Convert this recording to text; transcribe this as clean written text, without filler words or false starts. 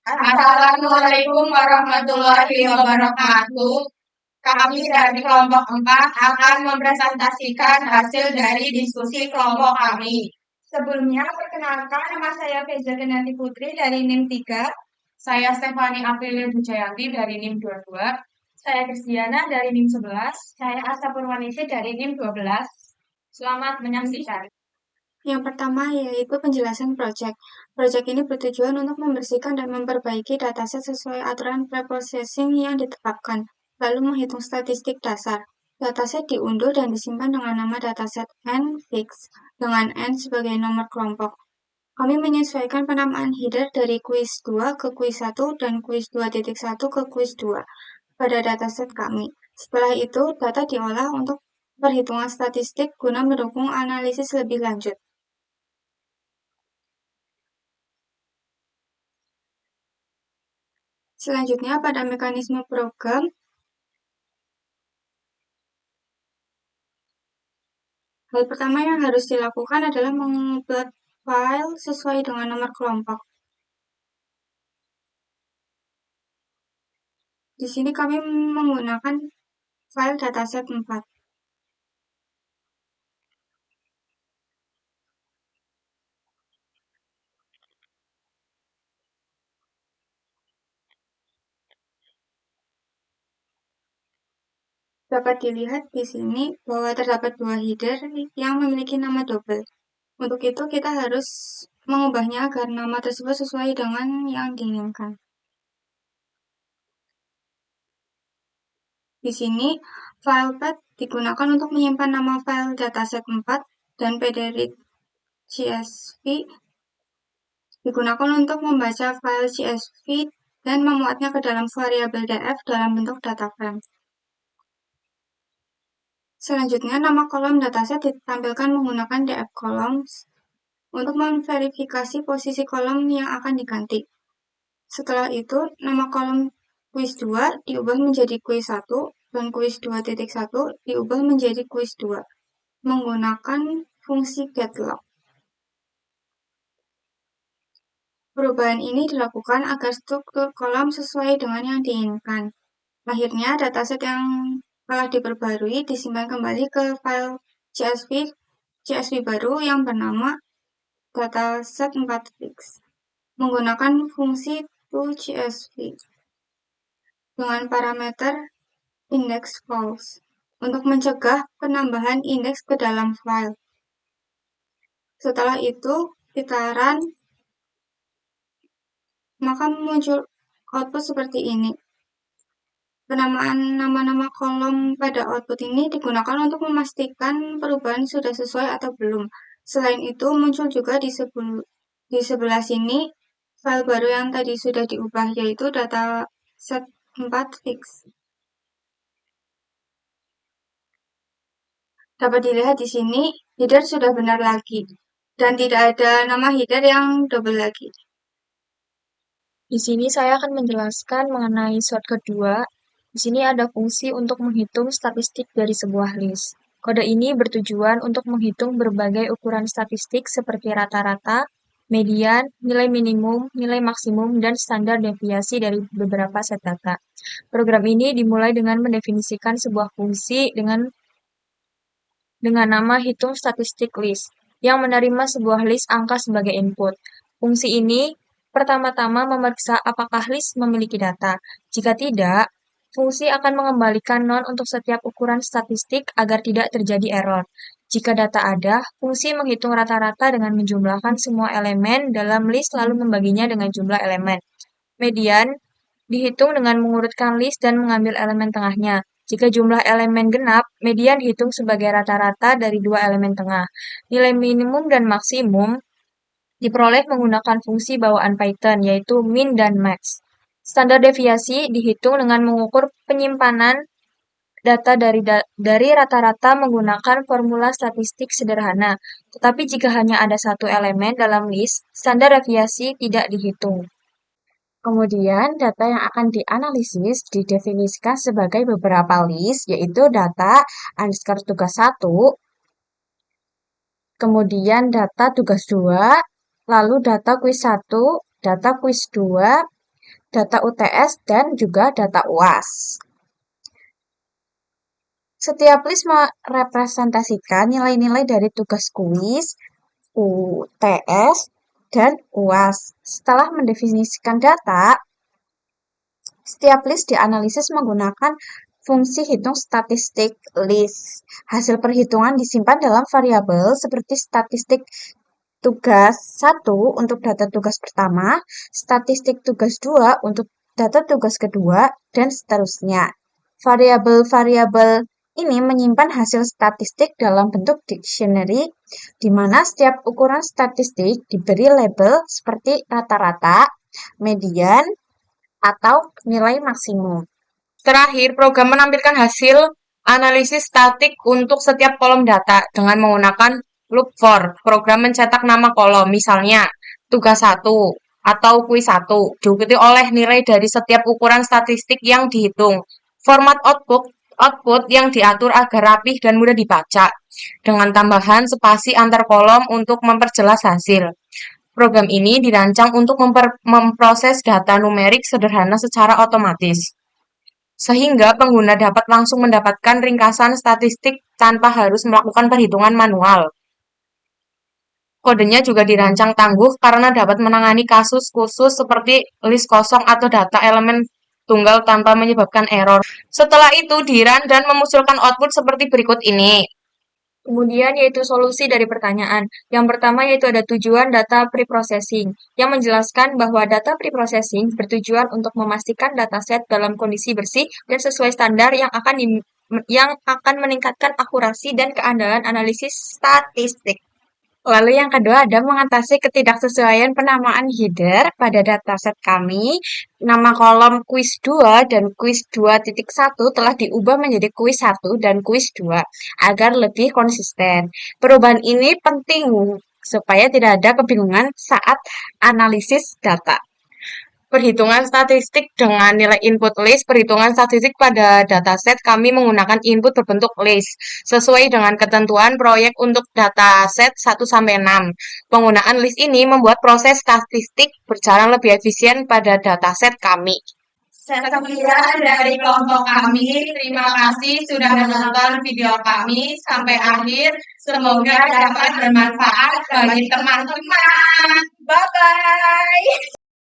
Assalamualaikum warahmatullahi wabarakatuh. Kami dari kelompok 4 akan mempresentasikan hasil dari diskusi kelompok kami. Sebelumnya, perkenalkan nama saya Feza Genati Putri dari NIM 3. Saya Stefani Aprilia Bujayanti dari NIM 22. Saya Kristiana dari NIM 11. Saya Asa Purwanisi dari NIM 12. Selamat menyaksikan. Yang pertama yaitu penjelasan proyek. Proyek ini bertujuan untuk membersihkan dan memperbaiki dataset sesuai aturan preprocessing yang ditetapkan, lalu menghitung statistik dasar. Dataset diunduh dan disimpan dengan nama dataset N fix, dengan N sebagai nomor kelompok. Kami menyesuaikan penamaan header dari kuis 2 ke kuis 1 dan kuis 2.1 ke kuis 2 pada dataset kami. Setelah itu, data diolah untuk perhitungan statistik guna mendukung analisis lebih lanjut. Selanjutnya, pada mekanisme program, hal pertama yang harus dilakukan adalah mengupload file sesuai dengan nomor kelompok. Di sini kami menggunakan file dataset 4. Dapat dilihat di sini bahwa terdapat dua header yang memiliki nama double. Untuk itu, kita harus mengubahnya agar nama tersebut sesuai dengan yang diinginkan. Di sini, file path digunakan untuk menyimpan nama file dataset 4 dan pdread CSV digunakan untuk membaca file CSV dan memuatnya ke dalam variabel df dalam bentuk data frame. Selanjutnya, nama kolom dataset ditampilkan menggunakan df columns untuk memverifikasi posisi kolom yang akan diganti. Setelah itu, nama kolom kuis 2 diubah menjadi kuis 1 dan kuis 2.1 diubah menjadi kuis 2 menggunakan fungsi getLog. Perubahan ini dilakukan agar struktur kolom sesuai dengan yang diinginkan. Akhirnya, dataset yang telah diperbarui disimpan kembali ke file CSV baru yang bernama dataset 4fix menggunakan fungsi toCSV dengan parameter index false untuk mencegah penambahan indeks ke dalam file. Setelah itu, kita run, maka muncul output seperti ini. Penamaan nama-nama kolom pada output ini digunakan untuk memastikan perubahan sudah sesuai atau belum. Selain itu, muncul juga di sebelah sini file baru yang tadi sudah diubah, yaitu dataset 4fix. Dapat dilihat di sini, header sudah benar lagi, dan tidak ada nama header yang double lagi. Di sini saya akan menjelaskan mengenai short kedua. Di sini ada fungsi untuk menghitung statistik dari sebuah list. Kode ini bertujuan untuk menghitung berbagai ukuran statistik seperti rata-rata, median, nilai minimum, nilai maksimum, dan standar deviasi dari beberapa set data. Program ini dimulai dengan mendefinisikan sebuah fungsi dengan nama hitung statistik list, yang menerima sebuah list angka sebagai input. Fungsi ini pertama-tama memeriksa apakah list memiliki data. Jika tidak, fungsi akan mengembalikan non untuk setiap ukuran statistik agar tidak terjadi error. Jika data ada, fungsi menghitung rata-rata dengan menjumlahkan semua elemen dalam list lalu membaginya dengan jumlah elemen. Median dihitung dengan mengurutkan list dan mengambil elemen tengahnya. Jika jumlah elemen genap, median dihitung sebagai rata-rata dari dua elemen tengah. Nilai minimum dan maksimum diperoleh menggunakan fungsi bawaan Python, yaitu min dan max. Standar deviasi dihitung dengan mengukur penyimpanan data dari rata-rata menggunakan formula statistik sederhana. Tetapi jika hanya ada satu elemen dalam list, standar deviasi tidak dihitung. Kemudian, data yang akan dianalisis didefinisikan sebagai beberapa list, yaitu data underscore tugas 1, kemudian data tugas 2, lalu data kuis 1, data kuis 2, data UTS, dan juga data UAS. Setiap list merepresentasikan nilai-nilai dari tugas kuis, UTS, dan UAS. Setelah mendefinisikan data, setiap list dianalisis menggunakan fungsi hitung statistik list. Hasil perhitungan disimpan dalam variabel seperti statistik tugas 1 untuk data tugas pertama, statistik tugas 2 untuk data tugas kedua, dan seterusnya. Variabel-variabel ini menyimpan hasil statistik dalam bentuk dictionary, di mana setiap ukuran statistik diberi label seperti rata-rata, median, atau nilai maksimum. Terakhir, program menampilkan hasil analisis statik untuk setiap kolom data dengan menggunakan loop for. Program mencetak nama kolom, misalnya tugas 1 atau kuis 1, diikuti oleh nilai dari setiap ukuran statistik yang dihitung. Format output yang diatur agar rapih dan mudah dibaca, dengan tambahan spasi antar kolom untuk memperjelas hasil. Program ini dirancang untuk memproses data numerik sederhana secara otomatis, sehingga pengguna dapat langsung mendapatkan ringkasan statistik tanpa harus melakukan perhitungan manual. Kodenya juga dirancang tangguh karena dapat menangani kasus khusus seperti list kosong atau data elemen tunggal tanpa menyebabkan error. Setelah itu, di-run dan memunculkan output seperti berikut ini. Kemudian yaitu solusi dari pertanyaan. Yang pertama yaitu ada tujuan data preprocessing, yang menjelaskan bahwa data preprocessing bertujuan untuk memastikan dataset dalam kondisi bersih dan sesuai standar yang akan meningkatkan akurasi dan keandalan analisis statistik. Lalu yang kedua ada mengatasi ketidaksesuaian penamaan header pada dataset kami. Nama kolom kuis 2 dan kuis 2.1 telah diubah menjadi kuis 1 dan kuis 2 agar lebih konsisten. Perubahan ini penting supaya tidak ada kebingungan saat analisis data. Perhitungan statistik dengan nilai input list. Perhitungan statistik pada dataset kami menggunakan input berbentuk list sesuai dengan ketentuan proyek untuk dataset 1-6. Penggunaan list ini membuat proses statistik berjalan lebih efisien pada dataset kami. Sekian dari kelompok kami. Terima kasih sudah menonton video kami sampai akhir. Semoga dapat bermanfaat bagi teman-teman. Bye-bye.